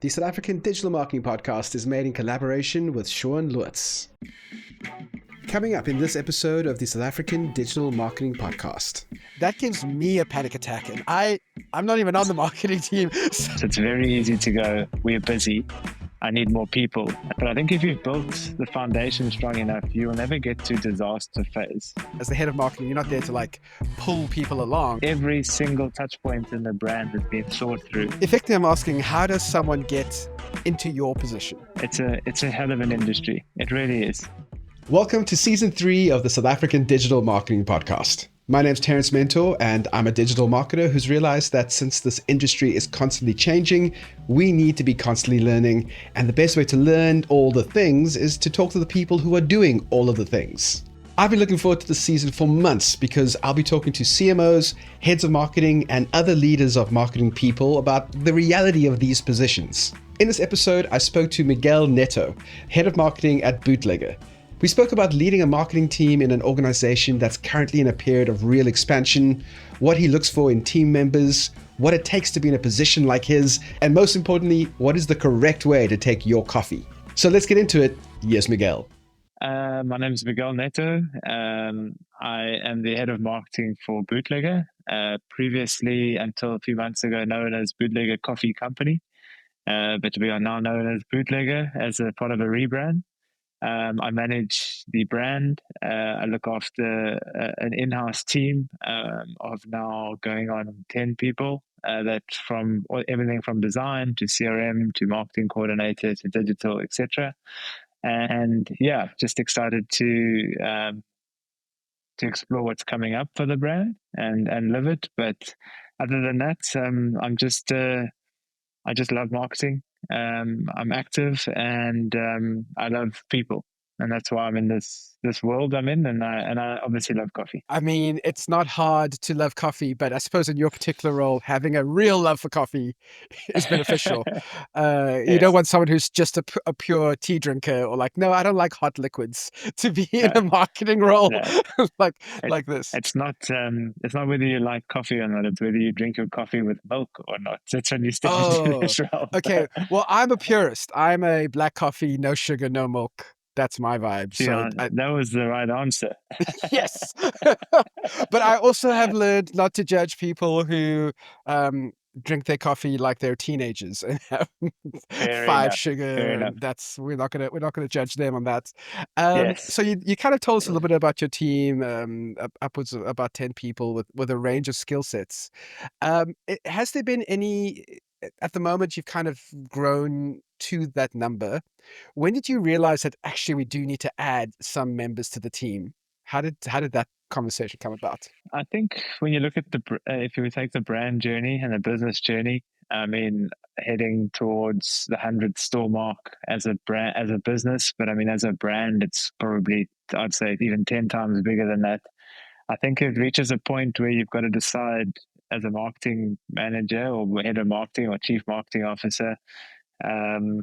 The South African Digital Marketing Podcast is made in collaboration with Sean Lutz. Coming up in this episode of the South African Digital Marketing Podcast. That gives me a panic attack, and I'm not even on the marketing team. So it's very easy to go, we're busy, I need more people. But I think if you've built the foundation strong enough, you will never get to disaster phase. As the head of marketing, you're not there to pull people along. Every single touch point in the brand has been thought through. Effectively, I'm asking, how does someone get into your position? It's a hell of an industry. It really is. Welcome to Season 3 of the South African Digital Marketing Podcast. My name's Terence Mentor, and I'm a digital marketer who's realized that since this industry is constantly changing, we need to be constantly learning. And the best way to learn all the things is to talk to the people who are doing all of the things. I've been looking forward to this season for months because I'll be talking to CMOs, heads of marketing, and other leaders of marketing people about the reality of these positions. In this episode, I spoke to Miguel Netto, head of marketing at Bootlegger. We spoke about leading a marketing team in an organization that's currently in a period of real expansion, what he looks for in team members, what it takes to be in a position like his, and most importantly, what is the correct way to take your coffee. So let's get into it. Yes, Miguel. My name is Miguel Netto. I am the head of marketing for Bootlegger, previously until a few months ago known as Bootlegger Coffee Company, but we are now known as Bootlegger as a part of a rebrand. I manage the brand. I look after an in-house team of now going on 10 people. That's from everything from design to CRM to marketing coordinator to digital, etc. And yeah, just excited to explore what's coming up for the brand and live it. But other than that, I just love marketing. I'm active and I love people, and that's why I'm in this world I'm in, and I obviously love coffee. I mean, it's not hard to love coffee, but I suppose in your particular role, having a real love for coffee is beneficial. You Yes. don't want someone who's just a pure tea drinker or no, I don't like hot liquids to be in a marketing role No. like this. It's not whether you like coffee or not. It's whether you drink your coffee with milk or not. That's when you step into Oh, this role. okay. Well, I'm a purist. I'm a black coffee, no sugar, no milk. That's my vibe. So That was the right answer. yes. But I also have learned not to judge people who drink their coffee like they're teenagers and have Fair 5 enough. sugar. Fair And enough. we're not gonna judge them on that. Yes. So you kind of told us a little bit about your team, upwards of about 10 people with a range of skill sets. Has there been any at the moment you've kind of grown to that number? When did you realize that actually we do need to add some members to the team? How did that conversation come about? I think when you look at if you take the brand journey and the business journey, I mean, heading towards the 100 store mark as a brand, as a business, but I mean, as a brand, it's probably, I'd say, even 10 times bigger than that. I think it reaches a point where you've got to decide as a marketing manager or head of marketing or chief marketing officer, um,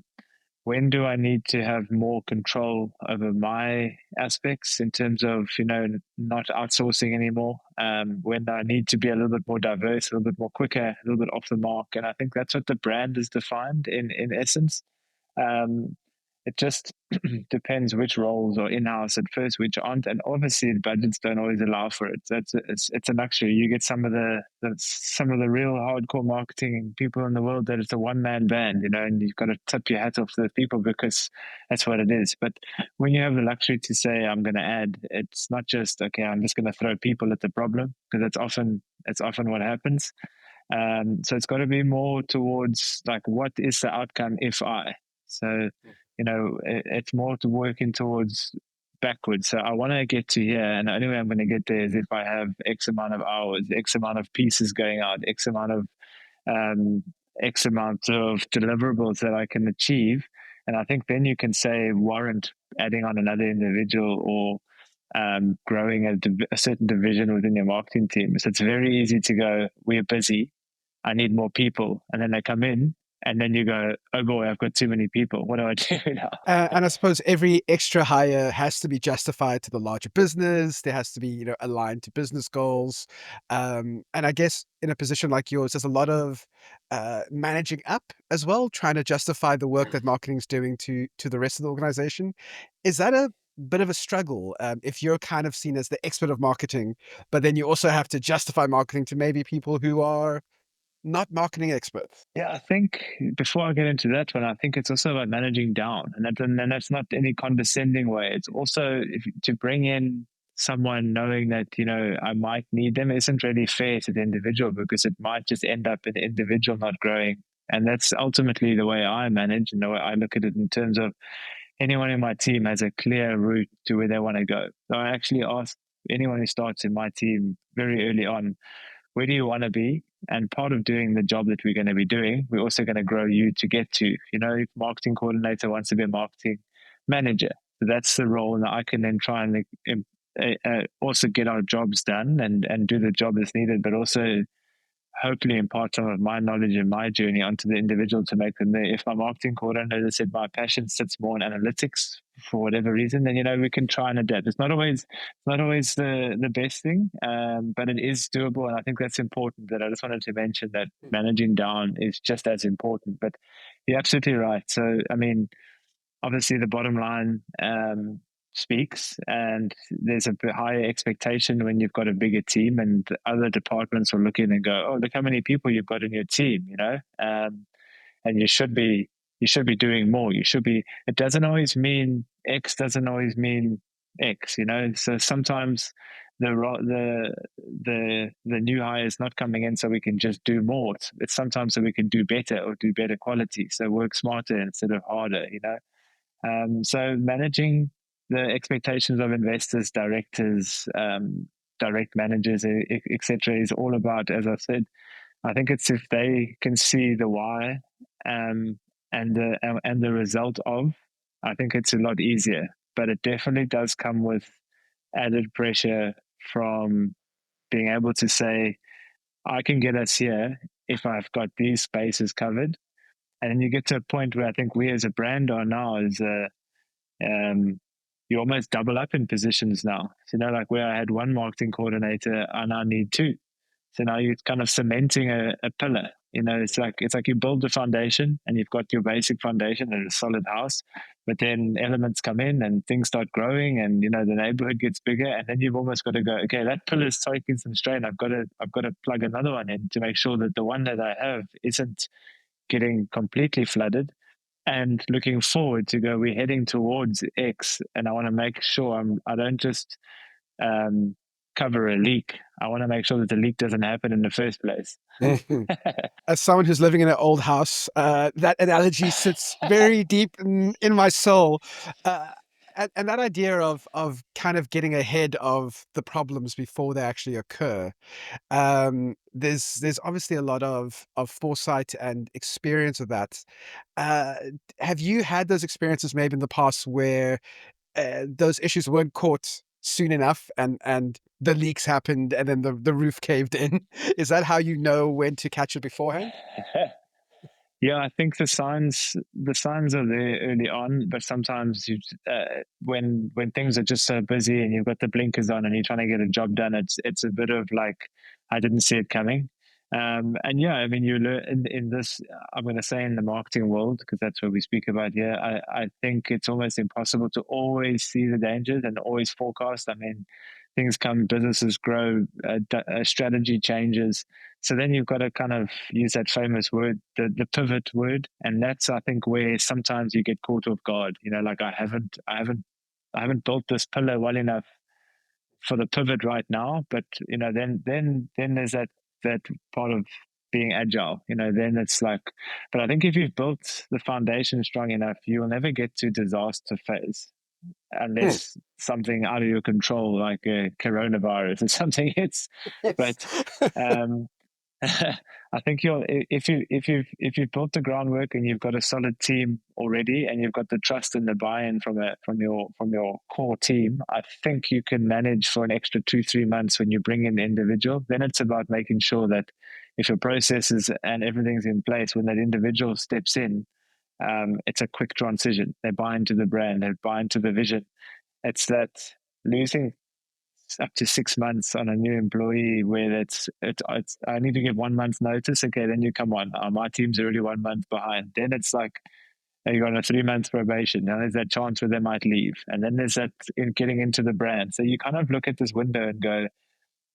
when do I need to have more control over my aspects in terms of, not outsourcing anymore? When do I need to be a little bit more diverse, a little bit more quicker, a little bit off the mark? And I think that's what the brand is defined in essence. Um, it just depends which roles are in-house at first, which aren't, and obviously the budgets don't always allow for it. It's a luxury. You get some of the real hardcore marketing people in the world that it's a one-man band, and you've got to tip your hat off to the people because that's what it is. But when you have the luxury to say I'm going to add, it's not just okay. I'm just going to throw people at the problem, because it's often what happens. So it's got to be more towards what is the outcome if I. So it's more to working towards backwards. So I want to get to here, and the only way I'm going to get there is if I have X amount of hours, X amount of pieces going out, um, X amount of deliverables that I can achieve. And I think then you can say warrant adding on another individual or growing a certain division within your marketing team. So it's very easy to go, we're busy, I need more people, and then they come in And then you go, oh boy, I've got too many people. What do I do now? And I suppose every extra hire has to be justified to the larger business. There has to be, aligned to business goals. And I guess in a position like yours, there's a lot of managing up as well, trying to justify the work that marketing is doing to the rest of the organization. Is that a bit of a struggle if you're kind of seen as the expert of marketing, but then you also have to justify marketing to maybe people who are not marketing experts? Yeah, I think before I get into that one, I think it's also about managing down, and that's not any condescending way. It's also to bring in someone knowing that I might need them isn't really fair to the individual, because it might just end up in the individual not growing, and that's ultimately the way I manage and the way I look at it, in terms of anyone in my team has a clear route to where they want to go. So I actually ask anyone who starts in my team very early on, where do you want to be? And part of doing the job that we're going to be doing, we're also going to grow you to get to. If marketing coordinator wants to be a marketing manager, so that's the role that I can then try and also get our jobs done and do the job that's needed, but also hopefully impart some of my knowledge and my journey onto the individual to make them there. If my marketing coordinator said my passion sits more in analytics for whatever reason, then we can try and adapt. It's not always the best thing, but it is doable, and I think that's important. That I just wanted to mention that managing down is just as important. But you're absolutely right. So I mean, obviously the bottom line speaks, and there's a bit higher expectation when you've got a bigger team, and other departments will look in and go, oh, look how many people you've got in your team, and you should be doing more. It doesn't always mean X, doesn't always mean X, so sometimes the new hire is not coming in so we can just do more. It's sometimes so we can do better, or do better quality, so work smarter instead of harder. So managing the expectations of investors, directors, direct managers, etc., is all about, as I've said, I think it's if they can see the why, and the result of, I think it's a lot easier. But it definitely does come with added pressure from being able to say, I can get us here if I've got these spaces covered. And then you get to a point where I think we as a brand are now is you almost double up in positions now. So, like where I had one marketing coordinator, I now need two. So now you're kind of cementing a pillar. It's like you build the foundation, and you've got your basic foundation and a solid house, but then elements come in and things start growing, and the neighborhood gets bigger, and then you've almost got to go, okay, that pillar is taking some strain. I've got to plug another one in to make sure that the one that I have isn't getting completely flooded, and looking forward to go, we're heading towards X, and I want to make sure I don't just cover a leak. I want to make sure that the leak doesn't happen in the first place. As someone who's living in an old house, that analogy sits very deep in my soul. And that idea of kind of getting ahead of the problems before they actually occur. There's obviously a lot of foresight and experience of that. Uh, have you had those experiences maybe in the past where those issues weren't caught soon enough, and the leaks happened, and then the roof caved in? Is that how you know when to catch it beforehand? Yeah, I think the signs are there early on, but sometimes when things are just so busy and you've got the blinkers on and you're trying to get a job done, it's a bit of like, I didn't see it coming. And yeah, I mean, you learn in this. I'm going to say in the marketing world, because that's what we speak about here. I think it's almost impossible to always see the dangers and always forecast. I mean, things come, businesses grow, strategy changes, so then you've got to kind of use that famous word, the pivot word, and that's, I think, where sometimes you get caught off guard. Like I haven't built this pillar well enough for the pivot right now, but then there's that part of being agile. Then it's like, but I think if you've built the foundation strong enough, you will never get to disaster phase Hmm. unless something out of your control, like a coronavirus or something hits. Yes. But um, I think if you've built the groundwork and you've got a solid team already, and you've got the trust and the buy-in from your core team, I think you can manage for an extra 2-3 months when you bring in the individual. Then it's about making sure that if your processes and everything's in place, when that individual steps in, it's a quick transition. They buy into the brand, they buy into the vision. It's that losing up to 6 months on a new employee where it's I need to give 1 month notice. Okay, then you come on. My team's already 1 month behind. Then it's like you got a 3 month probation. Now there's that chance where they might leave, and then there's that in getting into the brand. So you kind of look at this window and go,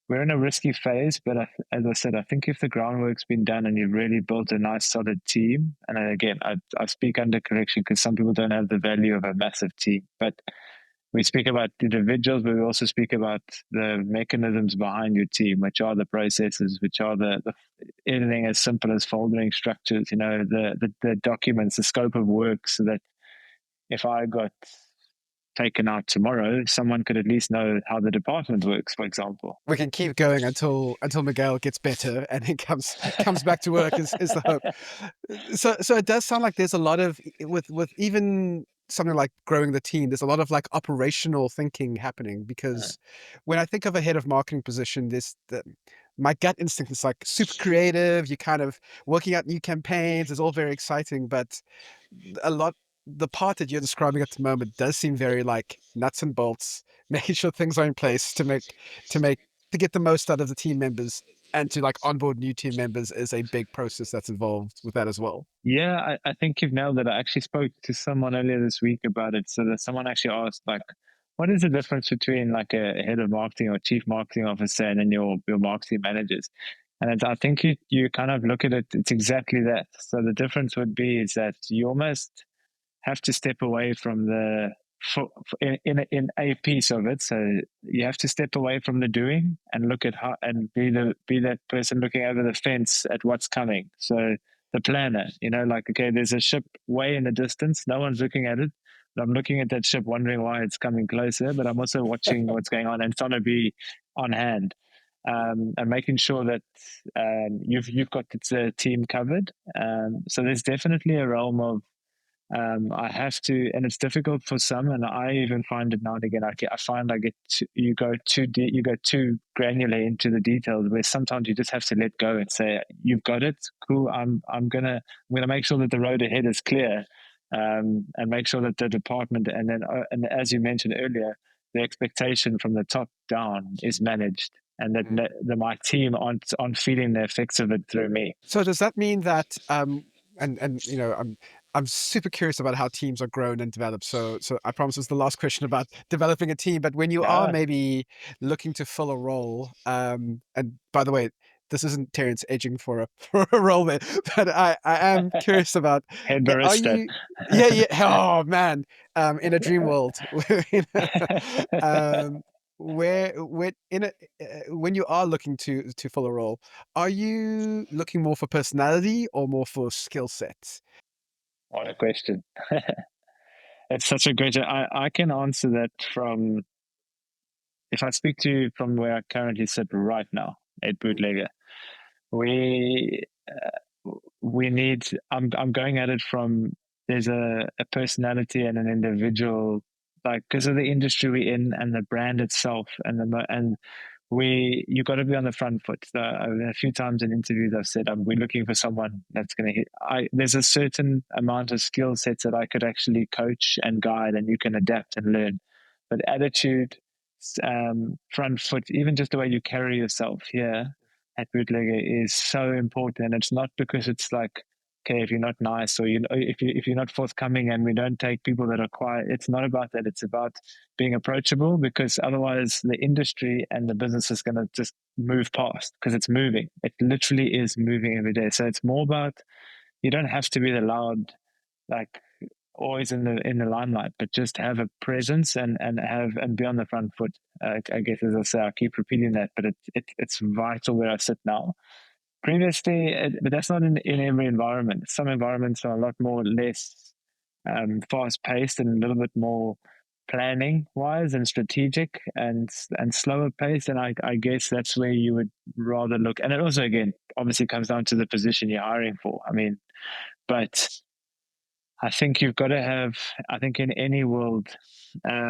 we're in a risky phase, but as I said, I think if the groundwork's been done and you've really built a nice solid team, and again, I speak under correction because some people don't have the value of a massive team, but we speak about individuals, but we also speak about the mechanisms behind your team, which are the processes, which are the anything as simple as foldering structures, the documents, the scope of work, so that if I got taken out tomorrow, someone could at least know how the department works, for example. We can keep going until Miguel gets better and then comes back to work is the hope. So it does sound like there's a lot of with even something like growing the team, there's a lot of like operational thinking happening, because when I think of a head of marketing position, my gut instinct is like super creative. You kind of working out new campaigns. It's all very exciting, but the part that you're describing at the moment does seem very like nuts and bolts, making sure things are in place to get the most out of the team members, and to like onboard new team members is a big process that's involved with that as well. Yeah, I think you've nailed it. I actually spoke to someone earlier this week about it. So that someone actually asked, like, what is the difference between like a head of marketing or chief marketing officer and then your marketing managers? And I think you kind of look at it, it's exactly that. So the difference would be is that you almost have to step away from in a piece of it. So you have to step away from the doing and look at how, and be that person looking over the fence at what's coming. So the planner, like, okay, there's a ship way in the distance, no one's looking at it, but I'm looking at that ship wondering why it's coming closer, but I'm also watching what's going on and trying to be on hand. And making sure that you've got the team covered. So there's definitely a realm of I have to, and it's difficult for some, and I even find it now and again. I find you go too granular into the details, where sometimes you just have to let go and say, "You've got it, cool. I'm gonna make sure that the road ahead is clear, and make sure that the department, and then and as you mentioned earlier, the expectation from the top down is managed, and that my team aren't feeling the effects of it through me." So does that mean that and I'm super curious about how teams are grown and developed. So I promise it's the last question about developing a team. But when you are maybe looking to fill a role, and by the way, this isn't Terence edging for a role there, but I am curious about, Head are barista. you oh man, in a dream world, where when you are looking to fill a role, are you looking more for personality or more for skill sets? What a question. It's such a great. I can answer that from, if I speak to you from where I currently sit right now at Bootlegger. We we need. I'm going at it from, there's a personality and an individual, like, because of the industry we're in and the brand itself and you got to be on the front foot. So a few times in interviews I've said, we're looking for someone that's going to hit. There's a certain amount of skill sets that I could actually coach and guide, and you can adapt and learn. But attitude, front foot, even just the way you carry yourself here at Bootlegger is so important. And it's not because it's like, okay, if you're not nice, or if you're not forthcoming, and we don't take people that are quiet. It's not about that. It's about being approachable, because otherwise the industry and the business is going to just move past, because it's moving. It literally is moving every day. So it's more about, you don't have to be the loud, like, always in the limelight, but just have a presence and be on the front foot. I guess, as I say, I keep repeating that, but it's vital where I sit now. Previously, but that's not in every environment. Some environments are a lot more less fast paced and a little bit more planning wise and strategic and slower paced. And I guess that's where you would rather look. And it also, again, obviously comes down to the position you're hiring for. I mean, but I think you've got to have, I think in any world, I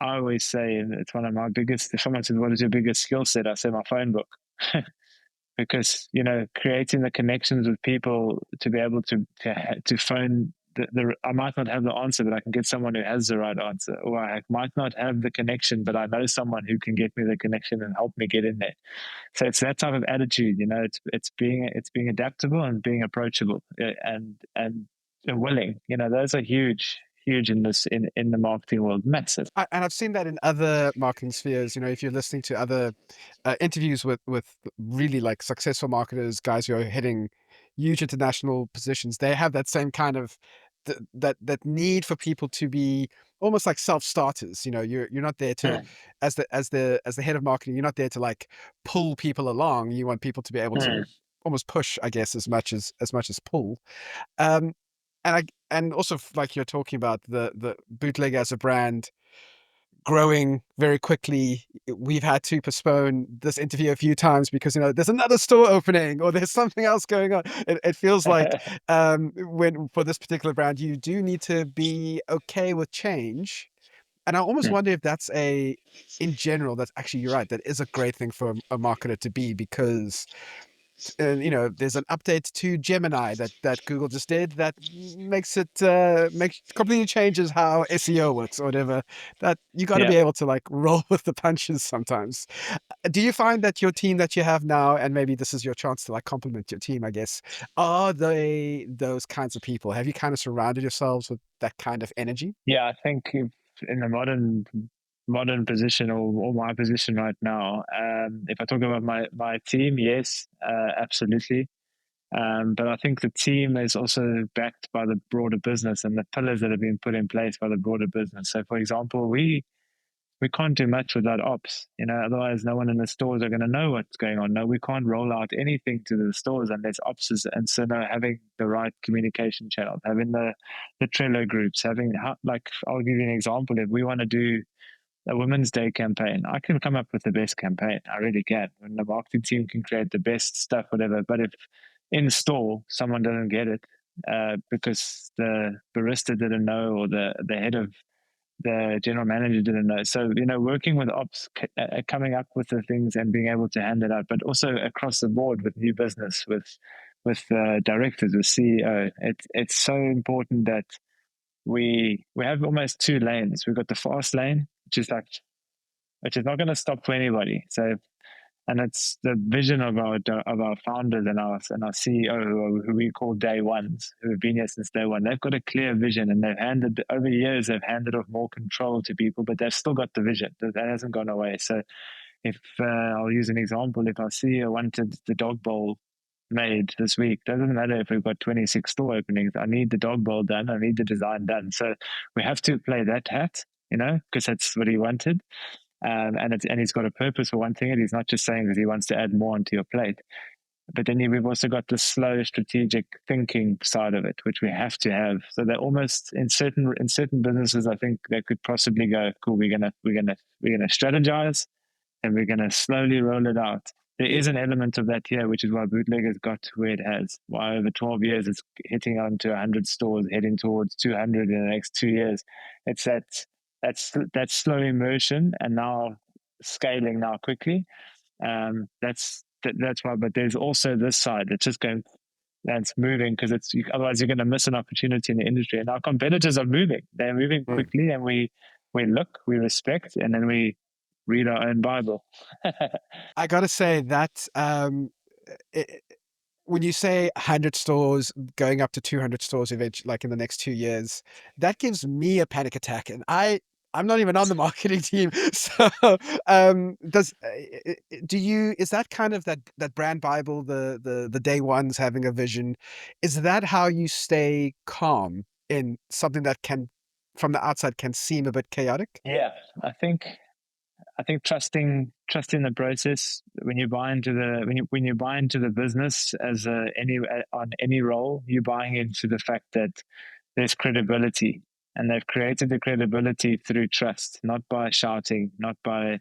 always say, and it's one of my biggest, if someone says, what is your biggest skill set? I say my phone book. because creating the connections with people to be able to phone I might not have the answer, but I can get someone who has the right answer, or I might not have the connection, but I know someone who can get me the connection and help me get in there. So it's that type of attitude, it's being adaptable and being approachable, and willing. Those are huge in this in the marketing world, massive. And I've seen that in other marketing spheres. If you're listening to other interviews with really like successful marketers, guys who are hitting huge international positions, they have that same kind of that need for people to be almost like self-starters. You're not there to, Mm, as the head of marketing, you're not there to like pull people along. You want people to be able to mm, almost push, I guess, as much as pull. Um, and also, like you're talking about the Bootlegger as a brand growing very quickly. We've had to postpone this interview a few times because there's another store opening or there's something else going on. It feels like when for this particular brand, you do need to be okay with change. And I almost mm. wonder if that's in general, that's actually, you're right, that is a great thing for a marketer to be, because there's an update to Gemini that Google just did that makes completely changes how SEO works or whatever. That you got to Yeah. be able to like roll with the punches sometimes. Do you find that your team that you have now, and maybe this is your chance to like compliment your team, I guess, are they those kinds of people? Have you kind of surrounded yourselves with that kind of energy? Yeah, I think in the modern position, or my position right now, if I talk about my team, yes, absolutely. But I think the team is also backed by the broader business and the pillars that have been put in place by the broader business. So, for example, we can't do much without ops. Otherwise no one in the stores are going to know what's going on. No, we can't roll out anything to the stores unless ops is. And so, no, having the right communication channels, having the Trello groups, like, I'll give you an example. If we want to do a Women's Day campaign, I can come up with the best campaign. I really can. And the marketing team can create the best stuff, whatever. But if in store someone doesn't get it, because the barista didn't know, or the head of the general manager didn't know. So, working with ops, coming up with the things and being able to hand it out, but also across the board with new business, with directors, with CEO. It's so important that we have almost two lanes. We've got the fast lane, which is not going to stop for anybody. So, and it's the vision of our founders and our CEO, who we call day ones, who have been here since day one. They've got a clear vision, and over years they've handed off more control to people, but they've still got the vision that hasn't gone away. So, if I'll use an example, if our CEO wanted the dog bowl made this week, doesn't matter if we've got 26 store openings. I need the dog bowl done. I need the design done. So we have to play that hat, because that's what he wanted. And he's got a purpose for wanting it. He's not just saying that he wants to add more onto your plate. But then we've also got the slow strategic thinking side of it, which we have to have. So they're almost in certain businesses, I think they could possibly go, cool, we're gonna strategize, and we're gonna slowly roll it out. There is an element of that here, which is why Bootlegger's got to where it has. Why over 12 years it's hitting onto 100 stores, heading towards 200 in the next 2 years. It's that slow immersion, and now scaling now quickly. That's why. But there's also this side that's just going, that's moving, because otherwise you're going to miss an opportunity in the industry. And our competitors are moving; they're moving Mm. quickly, and we look, we respect, and then we read our own Bible. I gotta say that it, when you say 100 stores going up to 200 stores eventually, like in the next 2 years, that gives me a panic attack, and I'm not even on the marketing team. So, does do you is that kind of that brand Bible, the day ones having a vision? Is that how you stay calm in something that can, from the outside, can seem a bit chaotic? Yeah, I think trusting the process. When you buy into the business as on any role, you're buying into the fact that there's credibility, and they've created the credibility through trust, not by shouting, not by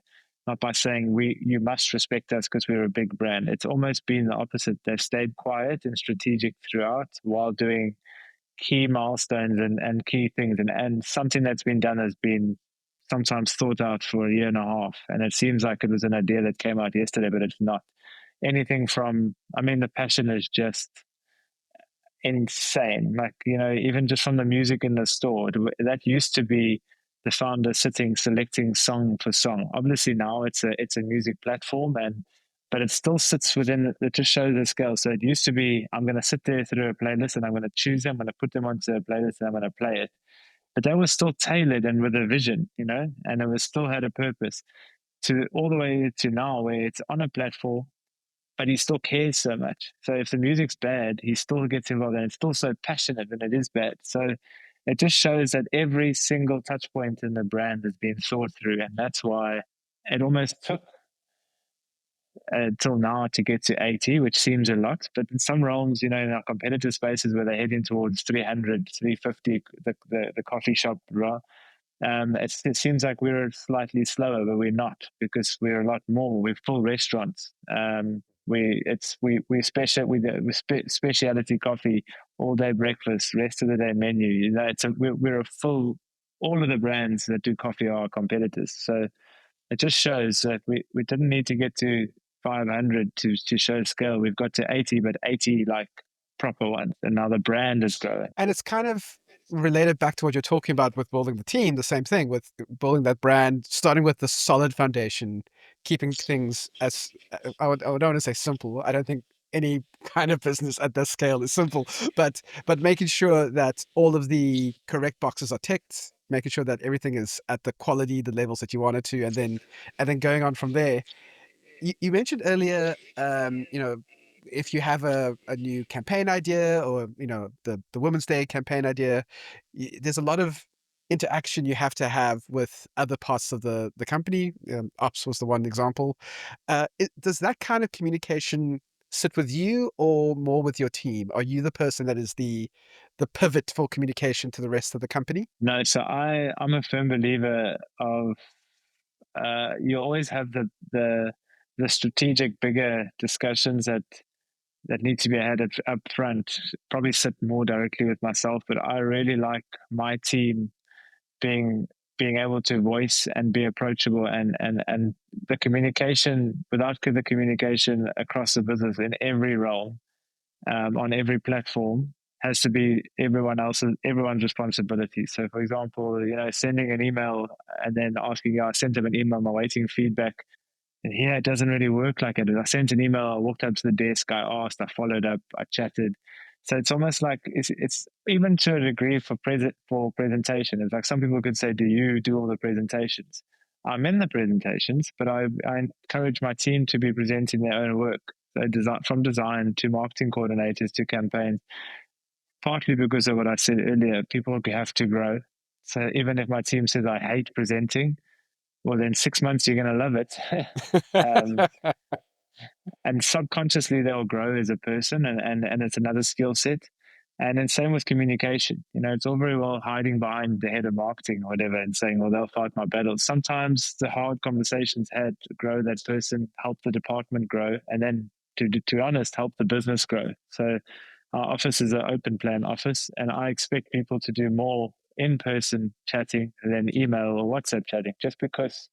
saying you must respect us because we're a big brand. It's almost been the opposite. They've stayed quiet and strategic throughout, while doing key milestones and key things, and something that's been done has been sometimes thought out for a year and a half, and it seems like it was an idea that came out yesterday, but it's not. anything from, I mean, the passion is just insane. Like, even just from the music in the store, that used to be the founder sitting selecting song for song. Obviously now it's a music platform, but it still sits within it, just shows the scale. So it used to be, I'm going to sit there through a playlist and I'm going to choose them, I'm going to put them onto a playlist and I'm going to play it. But that was still tailored and with a vision, and it was still had a purpose, to all the way to now where it's on a platform, but he still cares so much. So if the music's bad, he still gets involved, and it's still so passionate when it is bad. So it just shows that every single touch point in the brand has been thought through. And that's why it almost took till now to get to 80, which seems a lot. But in some realms, in our competitive spaces where they're heading towards 300, 350, the coffee shop, it seems like we're slightly slower, but we're not, because we're a lot more. We're full restaurants. We specialty coffee, all day breakfast, rest of the day menu. We're a full. All of the brands that do coffee are our competitors. So it just shows that we didn't need to get to 500 to show scale. We've got to 80, but 80 like proper ones, and now the brand is growing. And it's kind of related back to what you're talking about with building the team, the same thing with building that brand, starting with the solid foundation, keeping things as, I don't want to say simple. I don't think any kind of business at this scale is simple, but making sure that all of the correct boxes are ticked, making sure that everything is at the quality, the levels that you want it to, and then going on from there. You mentioned earlier, if you have a new campaign idea, or, the Women's Day campaign idea, there's a lot of interaction you have to have with other parts of the company. Ops was the one example. Does that kind of communication sit with you or more with your team? Are you the person that is the pivot for communication to the rest of the company? No, so I'm a firm believer of you always have the strategic bigger discussions that need to be had up front. Probably sit more directly with myself, but I really like my team being able to voice and be approachable, and the communication, without the communication across the business in every role, on every platform, has to be everyone's responsibility. So for example, sending an email and then asking, I sent them an email, I'm awaiting feedback. And here it doesn't really work like it. I sent an email, I walked up to the desk, I asked, I followed up, I chatted. So it's almost like it's even to a degree for presentation. It's like some people could say, do you do all the presentations? I'm in the presentations, but I encourage my team to be presenting their own work. So from design to marketing coordinators to campaigns, partly because of what I said earlier, people have to grow. So even if my team says I hate presenting, well, then 6 months you're going to love it. um, and subconsciously they'll grow as a person, and it's another skill set. And then same with communication. It's all very well hiding behind the head of marketing or whatever and saying, well, they'll fight my battles. Sometimes the hard conversations had to grow that person, help the department grow, and then to be honest, help the business grow. So our office is an open plan office, and I expect people to do more in-person chatting than email or WhatsApp chatting, just because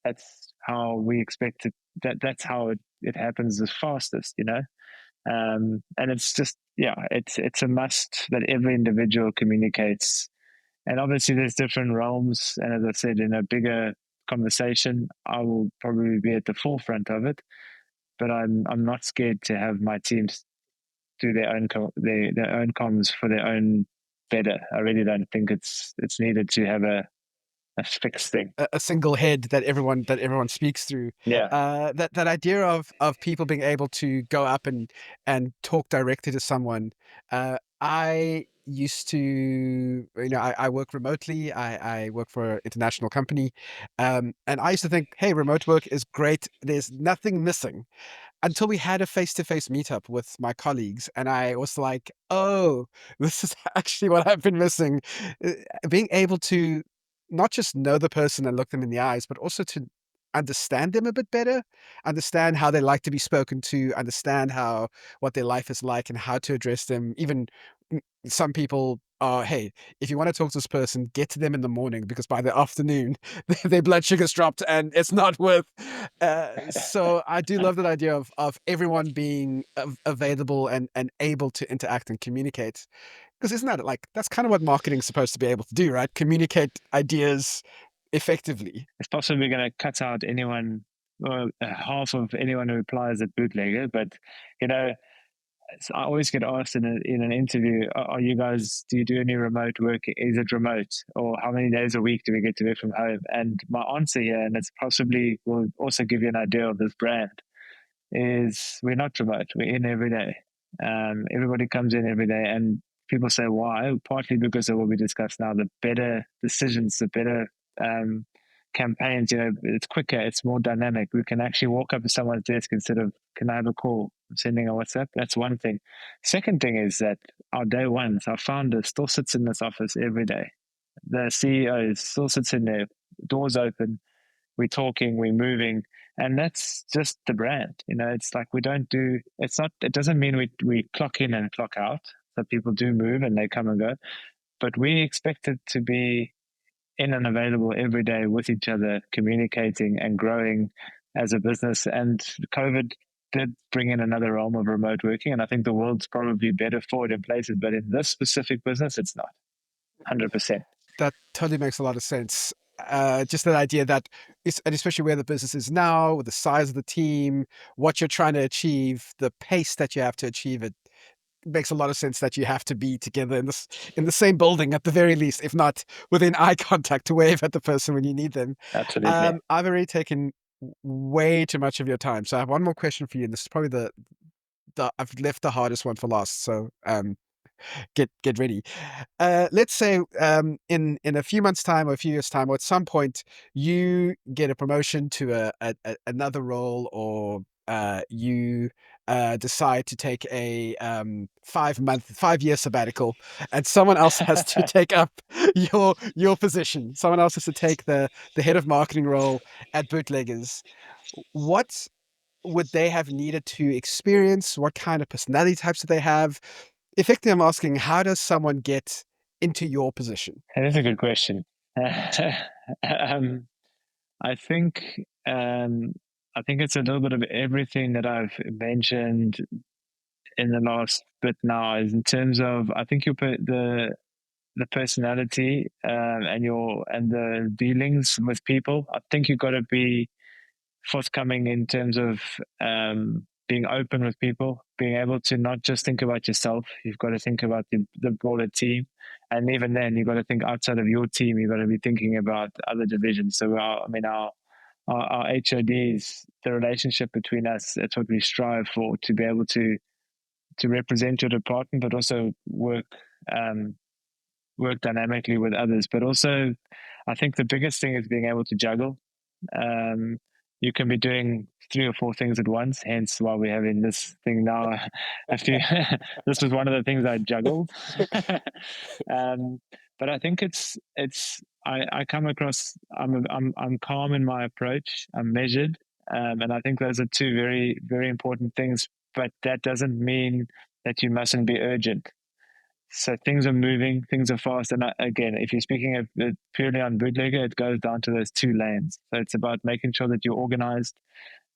that's how we expect it. That's how it happens the fastest. And it's just, it's a must that every individual communicates. And obviously there's different realms, and as I said, in a bigger conversation I will probably be at the forefront of it, but I'm not scared to have my teams do their own comms for their own better. I really don't think it's needed to have a fixed thing. A single head that everyone speaks through. Yeah. That idea of people being able to go up and talk directly to someone. I used to, I work remotely. I work for an international company, and I used to think, hey, remote work is great. There's nothing missing, until we had a face-to-face meetup with my colleagues, and I was like, oh, this is actually what I've been missing. Uh, Being able to not just know the person and look them in the eyes, but also to understand them a bit better, understand how they like to be spoken to, understand what their life is like and how to address them, even some people are, hey, if you want to talk to this person, get to them in the morning, because by the afternoon their blood sugar's dropped and it's not worth. So I do love that idea of everyone being available and able to interact and communicate, because isn't that like, that's kind of what marketing is supposed to be able to do, right? Communicate ideas effectively. It's possibly going to cut out anyone, or half of anyone who applies at Bootlegger. But you know, I always get asked in an interview, are you guys, do you do any remote work? Is it remote? Or how many days a week do we get to work from home? And my answer here, and it's possibly will also give you an idea of this brand, is we're not remote. We're in every day. Everybody comes in every day, and people say why? Partly because of what we discussed now. The better decisions, the better campaigns. You know, it's quicker, it's more dynamic. We can actually walk up to someone's desk instead of, can I have a call, sending a WhatsApp. That's one thing. Second thing is that our day ones, our founder still sits in this office every day. The CEO still sits in there, doors open, we're talking, we're moving, and that's just the brand. You know, it's like we don't do. It's not. It doesn't mean we clock in and clock out. So people do move and they come and go, but we expect it to be in and available every day with each other, communicating and growing as a business. And COVID did bring in another realm of remote working, and I think the world's probably better for it in places, but in this specific business, it's not 100%. That totally makes a lot of sense. Just that idea that, and especially where the business is now, with the size of the team, what you're trying to achieve, the pace that you have to achieve it, makes a lot of sense that you have to be together in the same building at the very least, if not within eye contact, to wave at the person when you need them. Absolutely. I've already taken way too much of your time, so I have one more question for you, and this is probably the I've left the hardest one for last. So get ready. Let's say in a few months' time or a few years' time, or at some point, you get a promotion to another role, or you decide to take a 5-year sabbatical, and someone else has to take up your position. Someone else has to take the head of marketing role at Bootleggers. What would they have needed to experience? What kind of personality types do they have? Effectively, I'm asking, how does someone get into your position? That is a good question. um, I think um, I think it's a little bit of everything that I've mentioned in the last bit now. Is in terms of, I think you put the personality and the dealings with people. I think you've got to be forthcoming in terms of being open with people, being able to not just think about yourself. You've got to think about the broader team. And even then, you've got to think outside of your team. You've got to be thinking about other divisions. So, our HODs, the relationship between us, that's what we strive for, to be able to represent your department, but also work dynamically with others. But also, I think the biggest thing is being able to juggle. Um, you can be doing 3 or 4 things at once. Hence why we're having this thing now. This was one of the things I juggled. um, but I think I come across. I'm calm in my approach. I'm measured, and I think those are 2 very very important things. But that doesn't mean that you mustn't be urgent. So things are moving, things are fast. And again, if you're speaking of purely on Bootlegger, it goes down to those 2 lanes. So it's about making sure that you're organized,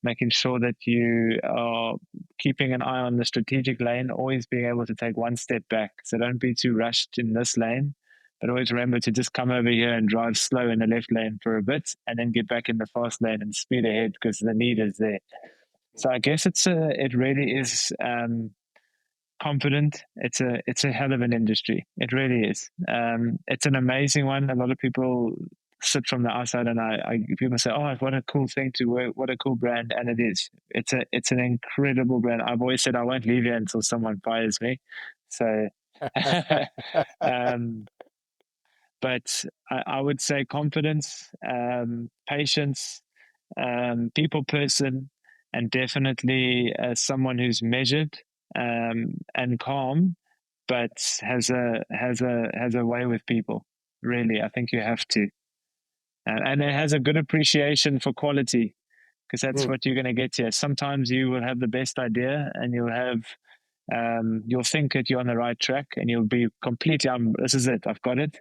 making sure that you are keeping an eye on the strategic lane, always being able to take one step back. So don't be too rushed in this lane, but always remember to just come over here and drive slow in the left lane for a bit, and then get back in the fast lane and speed ahead because the need is there. So I guess it really is confident. It's a hell of an industry. It really is. It's an amazing one. A lot of people sit from the outside, and people say, "Oh, what a cool thing to work! What a cool brand!" And it is. It's an incredible brand. I've always said I won't leave here until someone fires me. So, um, but I would say confidence, patience, people person, and definitely someone who's measured and calm, but has a way with people. Really, I think you have to, and it has a good appreciation for quality, because that's what you're going to get here. Sometimes you will have the best idea, and you'll have you'll think that you're on the right track, and you'll be completely, this is it, I've got it.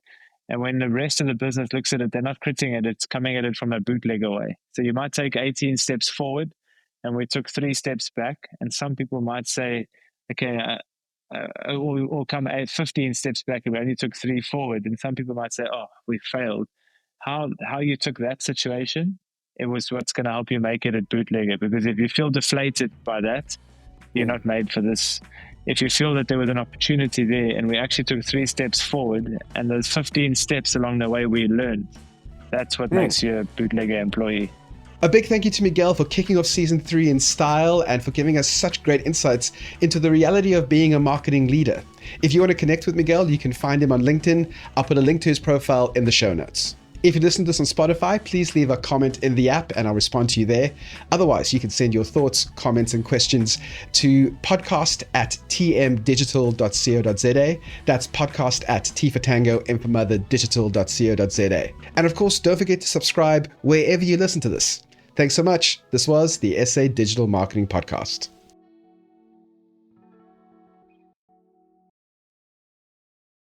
And when the rest of the business looks at it, they're not critiquing it, it's coming at it from a bootlegger way. So you might take 18 steps forward, and we took 3 steps back. And some people might say, okay, or come 15 steps back, and we only took 3 forward. And some people might say, oh, we failed. How you took that situation, it was what's going to help you make it at Bootlegger. Because if you feel deflated by that, you're not made for this. If you feel that there was an opportunity there, and we actually took 3 steps forward, and those 15 steps along the way we learned, that's what makes you a Bootlegger employee. A big thank you to Miguel for kicking off season 3 in style and for giving us such great insights into the reality of being a marketing leader. If you want to connect with Miguel, you can find him on LinkedIn. I'll put a link to his profile in the show notes. If you listen to this on Spotify, please leave a comment in the app and I'll respond to you there. Otherwise, you can send your thoughts, comments, and questions to podcast@tmdigital.co.za. That's podcast@T for Tango, M for Mother, digital.co.za. And of course, don't forget to subscribe wherever you listen to this. Thanks so much. This was the SA Digital Marketing Podcast.